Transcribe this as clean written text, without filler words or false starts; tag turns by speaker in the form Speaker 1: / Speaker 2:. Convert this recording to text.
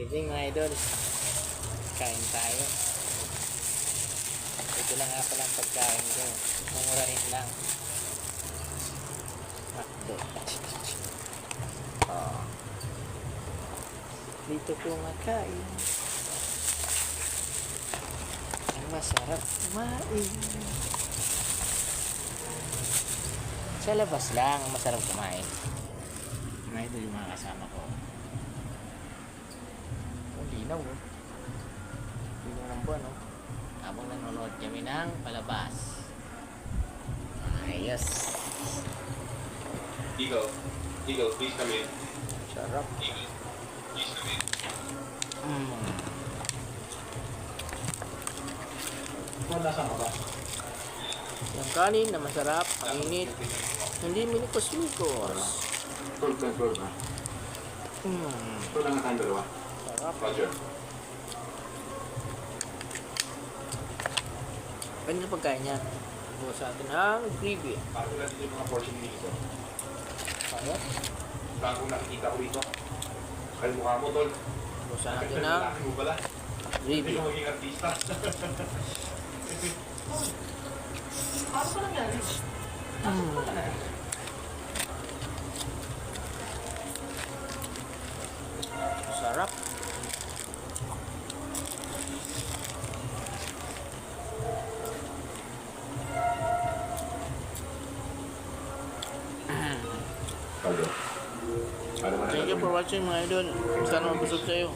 Speaker 1: Evening mga idol. Kain tayo. Ito lang nga palang pagkain ko. Mumurahin lang. Makdo. Oh. Dito ko makain. Ang masarap kumain. Sa labas lang ang masarap kumain. Mga idol yung mga kasama ko. Linaw oh. Linaw ng buwan oh. Habang nanonood kami ng palabas. Ayos.
Speaker 2: Eagle, please come in.
Speaker 1: Sarap.
Speaker 2: Eagle, please come in. Nasa ka ba?
Speaker 1: Yung kanin na masarap, mainit. Hindi minikos-mikos.
Speaker 2: Control ba? Ito lang ang dalawa.
Speaker 1: Sarap.
Speaker 2: Roger.
Speaker 1: Ano yung pagkain niya? Buo sa atin ang gravy.
Speaker 2: Bago natin yung mga portion dito.
Speaker 1: Kaya?
Speaker 2: Bago nakikita ko dito. Kaya mukha mo, tol.
Speaker 1: Buo sa atin ang
Speaker 2: Laki mo pala. Hindi
Speaker 1: gravy.
Speaker 2: ko maging artista. Paano ka nangyari?
Speaker 1: Sarap.
Speaker 2: Pardon.
Speaker 1: Thank you for watching mga idol. Sana mabusog sa'yo.